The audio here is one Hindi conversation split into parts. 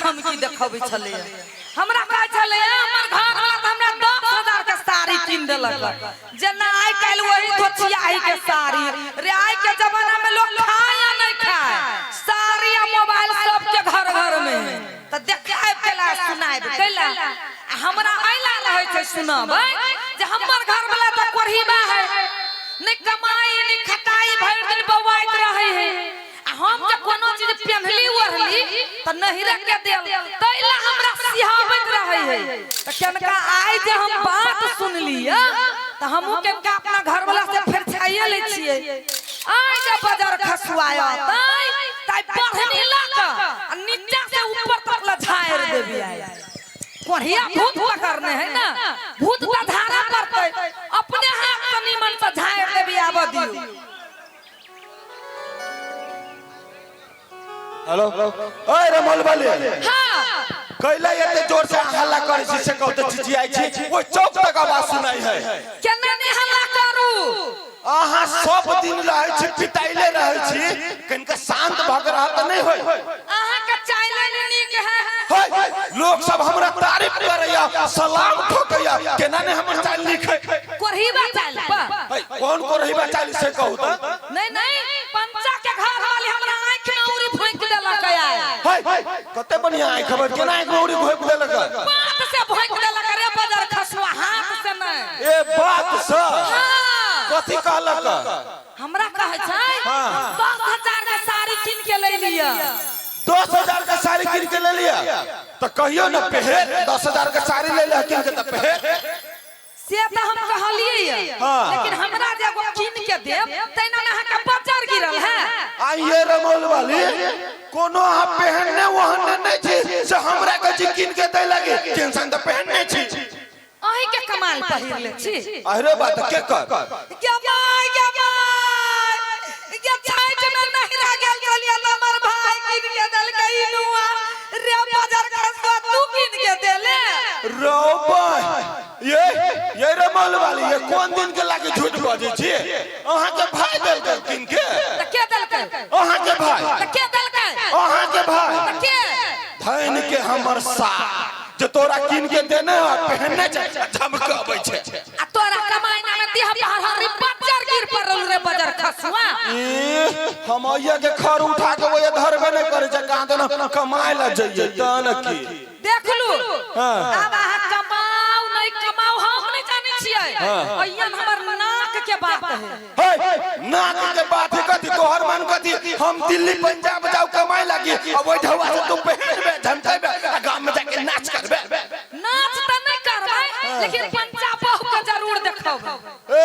धमकी देखबै छले हमरा कहै छले हमर घर वाला त हमरा 10,000 के साड़ी किन देलक जेना आइ काल वही धोतियाई के साड़ी रे आइ के जमाना में लोग खाए या नहीं खाए साड़ी या मोबाइल सबके घर घर में त देखाय केला सुनाइब कैला हमरा आइला रहे छै सुनाबै जे हमर घर वाला त कोरहीबा है नहीं कमाई नहीं खटाई भर दिन बवाइत रहे है हम जे कोनो चीज पहनली ओढ़ली त नहीं रख के देल तैला हमरा सिहावत रहे है त केनका आइ जे हम बात सुनली त हमहु केनका अपना घर वाला से फेर छाइए ले छिए आइ जे बाजार खसुआया ताई पढ़नी लाक नीचे से ऊपर तक ला झाड़ देबी आई कोढ़िया भूत पकड़ने है ना भूत का धारा करते अपने हाथ से नीमन से झाड़ देबी आब दियो हेलो ओए रमल वाले हां कैला एते जोर से हल्ला करे छी से कहते चिचियाई छी ओइ चौक तक आवाज सुनाई है केना नहीं हल्ला करू आहा सब दिन रहे छी पिटाइले रहे छी कनका शांत भग रहा त नहीं होय आहा के चाइले नीक है होय लोग सब हमरा तारीफ करैया सलाम ठोकैया केना ने हमर चाल लिखे कोरहीबा चाल कौन कोरहीबा चाल से कहू त नहीं पंचा के घर वाली हमरा आंख में उरी भोंक देलक होय कते बढ़िया आंख खबर केना आंख में उरी भोंक देलक बात से भोंक देलक रे बाजार खसुआ हाथ से नहीं ए बात से हां कथि कहलक हमरा कहै छै 10,000 के साड़ी किन के ले लिया 10,000 का साड़ी किन के ले लिया तो कहियो न पहन 10,000 का साड़ी ले ले किन के त पहन से त हम कहलिए लेकिन हमरा जे एगो किन के देब तैना न अहाँ के बाजार गिरल है आइए रमोल वाली कोनो आ पहनने वहन नहीं छी से हमरा के जी किन के दे लगे टेंशन त पहनने छी अही के कमाल पहिर ले छी अरे बात के कर क्या भाई क्या छाई में नहीं रह गेल चलिए हमर भाई किन के दल गई नुआ रे बाजार खसवा तू किन के देले रो भाई ये रमोल वाली ये कौन दिन के लागे झूठ बाजे छी अहाँ के भाई दल के किन के त के दल के अहाँ के भाई त के दल के अहाँ के भाई त के धन के हमर सा जो तोरा किन के देने आ पहनने झमकाबै छे आ तोरा कमाइना में देह पहाड़ बाजार गिर पड़ल रे बाजार खसुआ हम आइया के खर उठा के ओए धरबे नहीं करे छ कहां देना कमाए ला जाइए तन की देख लू अब आहा कमाओ नहीं कमाओ हम नहीं जाने छिए अयन हमर नाक के बात है नाक के बात है कथि तोहर मन कथि हम दिल्ली पंजाब जाऊ कमाए लागी अब ओइ ढवा से तू पहनबे झमकाबे आ गांव में जाके नाच करबे नाच त नहीं करबै लेकिन पंचा बहु के जरूर देखब ए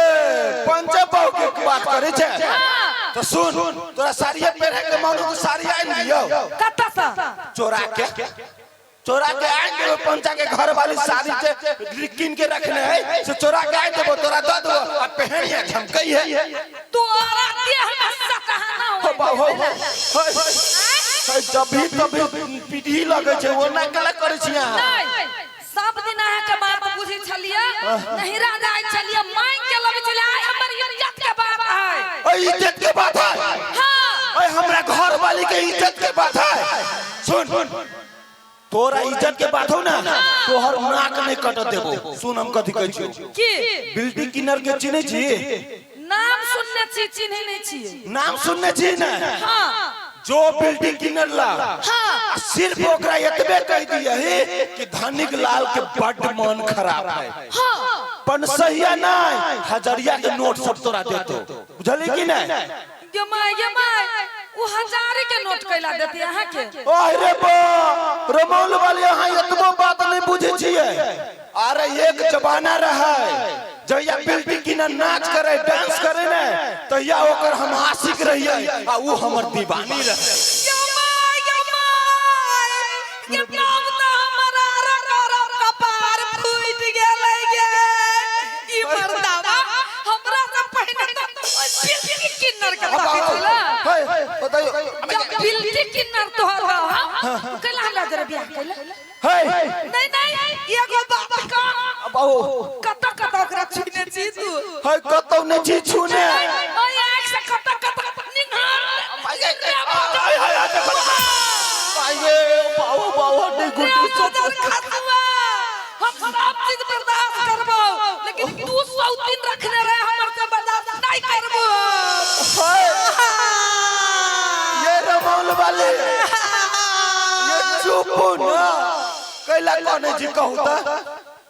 पंचा बहु के बात करे छे तो सुन तोरा साड़ी पहने के मन तो साड़ी आइन दियो कत्ता सा चोरा के आइन देबो पंचा के घर वाली साड़ी से किन के रखने है से चोरा के आइन देबो तोरा द दो आ पहनिए झमकई है तोरा देह में सकहाना हो जब भी तभी पीढ़ी लगे छे वो ना कला करे छी नहीं सब दिन अहाँ के बात बुझी छलिए नहीं राजा आई छलिए मांग के लबे छलिए आई हमर इज्जत के बात है ओए इज्जत के बात है हां ओए हमरा घर वाली के इज्जत के बात है सुन तोरा इज्जत के बात हो ना तोहर नाक नहीं कट देबो सुन हम कथि कहै छी की बिल्डिंग किनर के चिन्है छी नाम सुनने छी चिन्है नहीं छी नाम सुनने छी ना हां जो बिल्डिंग किनर ला हां सिर्फ ओकरा एतबे कह दिया है कि धनिक लाल के बड़ मन खराब है हां पनसहिया नहीं हजरिया के नोट सब तोरा देतो बुझली कि नहीं गमाय वो 1000 के नोट कैला देते अहाँ के अरे बा रमौल वाली यहाँ एतबो बात नहीं बुझे छिए अरे एक जमाना रहा जया बिल्डिंग की नाच करे डांस करे ना तहिया ओकर हम आशिक रहिए आ ऊ हमर दीवानी रहे ये नाम तो हमारा रकर कपार फूट गेलै गे ई मर्दावा हमरा से पहले तो किन्नर के बताइला है बताइयो बिल्टी किन्नर तोहर कैला हमरा जरा बियाह कैला है नहीं एगो बात का बाबू कत ओकरा छुने छी तू है कतौ नहीं छी छुने ओए आंख से कत निहार आइए बाबू बाबू हम सब चीज बर्दाश्त करबो, लेकिन तू सौतीन रखने रहे हमर से बर्दाश्त नहीं करबो। ये रमौल वाले ये चुप ना कैला कोने जी कहूता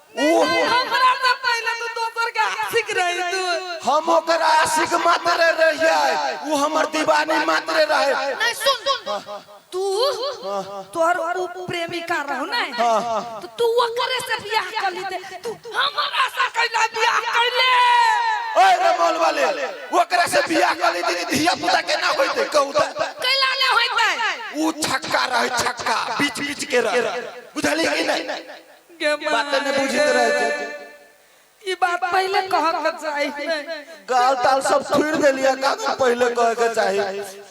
हमरा से पहले तू दोसर के आशिक रही तू। हम ओकर आशिक मात्र रहिए, वो हमर दीवानी मात्र रहे। नहीं सुन तू तोहर प्रेमिका रहू नहीं तो तू ओकरे से बियाह कर ली तू हमरा से कैला बियाह कैले। ओए रमौल वाले ओकरा से बियाह कर ली धिया पुता के ना होइते कहूता कैला ने होइते। ऊ छक्का रहे, छक्का बीच बीच के रहे, बुझली कि नहीं? बात ने बुझित रहे। ई बात पहले कह के चाहिए, गाल ताल सब छुड़ देलिया का पहले कह के चाहिए।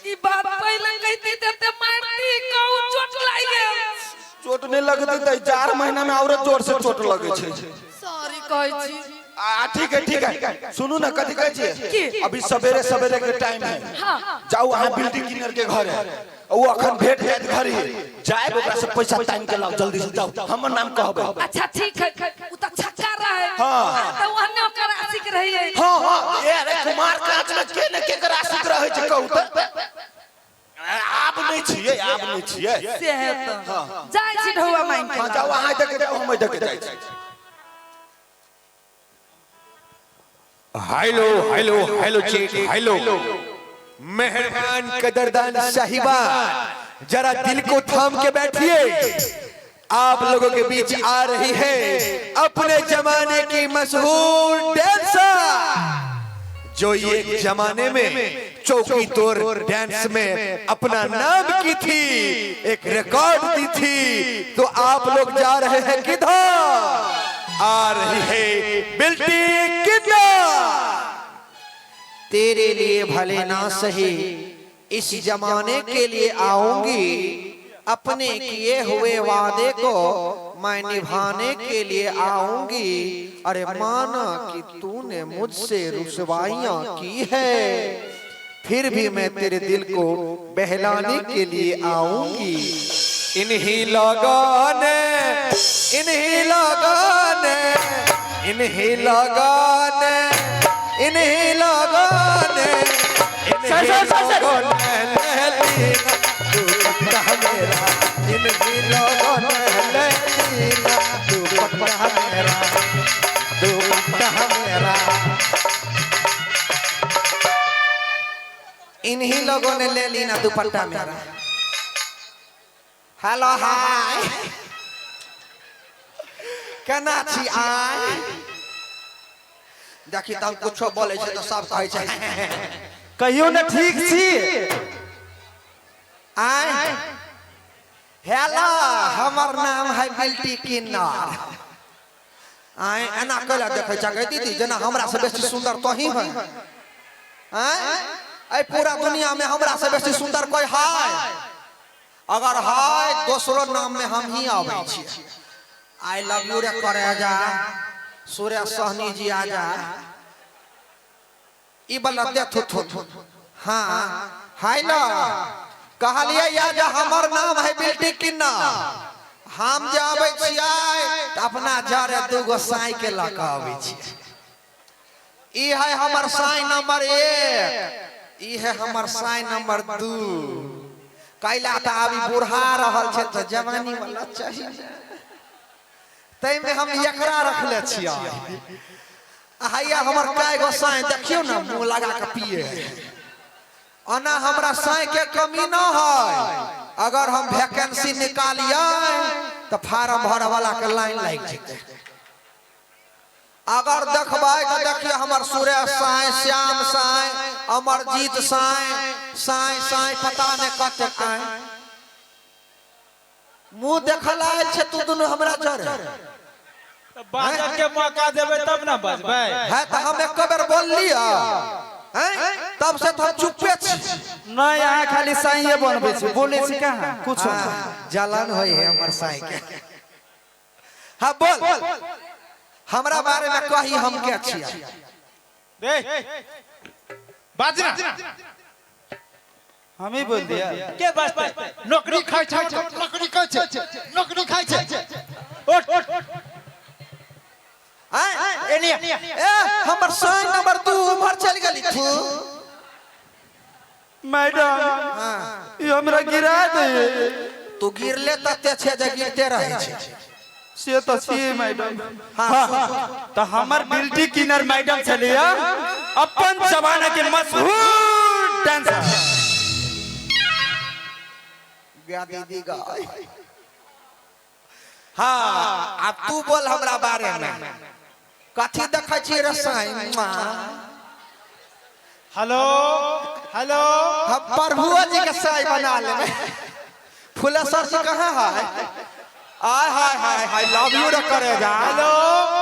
ई बात पहले कहती ते मारती कहू चोट लाग गेल। चोट नहीं लगती त 4 महीना में औरत जोर से चोट लगे छे। सॉरी कहै छी। ठीक है सुनू ना कथि कहै छी, अभी सवेरे सवेरे के टाइम है। जाओ वहां बिल्डिंग किनर के घर है, वो अखन भेट जात घर ही जाए ओकरा से पैसा तान के लाओ, जल्दी से जाओ, हमर नाम कहबे। अच्छा ठीक है, उ त छक्का रहे। हां त वहने ओकर आशिक रही है। हां ए अरे कुमार कांच में के ने के आशिक रहे छै कहू त आप नहीं छिए से है त जाय छी ढौआ मांग के। हां जाओ वहां देख के हम देख के जाय छी। हेलो चेक हेलो मेहरबान कदरदान साहिबान, जरा दिल को थाम के बैठिए। आप लोगों के बीच आ रही है अपने जमाने की मशहूर डांसर, जो ये जमाने में चौकी तोड़ डांस में अपना नाम की थी, एक रिकॉर्ड दी थी। तो आप लोग जा रहे हैं किधर? आ रही है बिल्टी किधर? तेरे लिए भले ना सही इस जमाने के लिए आऊंगी, अपने किए हुए वादे को मैं निभाने के लिए आऊंगी। अरे माना कि तूने मुझसे रुसवाइयां की है, फिर भी मैं तेरे दिल को बहलाने के लिए आऊंगी। इन्हीं लोगों ने इन्हीं लोगों ने इन्हीं लोगों ने इन्हीं लोगों ने दुपट्टा मेरा, इन्हीं लोगों ने ले लीना दुपट्टा मेरा, दुपट्टा मेरा। इन्हीं लोगों ने ले लीना दुपट्टा मेरा। हेलो हाय केना छी आय? देखी तब कुछो बोले छै तो सब कहै छै कहियो ना ठीक छी। आय हेलो हमर नाम है बिल्टी किन्नर। आय एना कला देखै छै दीदी जेना हमरा से बेसी सुंदर तो ही है। आय ए पूरा दुनिया में हमरा से बेसी सुंदर कोई है? अगर है दूसरो नाम में हम ही आबै छी। आई लव यू रे करे जा सूर्य सहनी जी आ जा ई बला दे थु। हां हेलो कहलिए या जे हमर नाम है बिल्टी किन्नर, हम जे आबै छियै त अपना जरे दूगो साई के ल के आबै छियै। ई है हमर साई नंबर 1, ई है हमर साई नंबर 2। कैला त अभी बुढ़ा रहल छै त जवानी वाला चाहिए, तै में हम एकरा रखले छियै। हैया हमर काय गो साई देखियो ना मुंह लगा के पिए। अना हमरा साई के कमी न है। अगर हम वैकेंसी निकालिए तो फार्म भरे वाला के लाइन लग जेते। अगर देखबै तो देखिए हमर सूर्य साई, श्याम साई, अमरजीत साई, साई साई पता ने कते आए मुंह देखला छै तू दुनु हमरा जरे। बाजब के मौका देबे तब ना बजबै है त हम एक बेर बोल लिया हैं तब से तो हम चुपे छी। नहीं यहाँ खाली साइए बनबे छी, बोले छी कहां कुछ जलन होई है हमर साई के। हां बोल हमरा बारे में कही हम के छिया रे बाजना हम ही बोल दिया के बस नौकरी खाइ छै, नौकरी खाइ छै, नौकरी खाइ हमर साई नंबर 2 उमर चल गली तू मैडम ये हमरा गिरा दे। तू गिरले तते छे जे गिरते रहे छे से तो छी मैडम। हाँ तो हमर बिल्टी किनर मैडम छलिया अपन जमाना के मशहूर डांसर। गा दीदी गा। हाँ अब तू बोल हमरा बारे में कथी देखै छी रसाई। हेलो हेलो हम प्रभुआ जी के साई बना ले फुलेश्वर जी कहाँ है। आय हाय हाय हाय लव यू रे करे जा। हेलो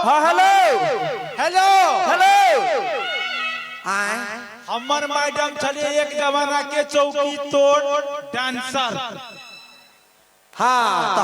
हाँ हेलो हेलो हेलो। आय हमर मैडम चले एक जमाना के चौकी तोड़ डांसर। हाँ तो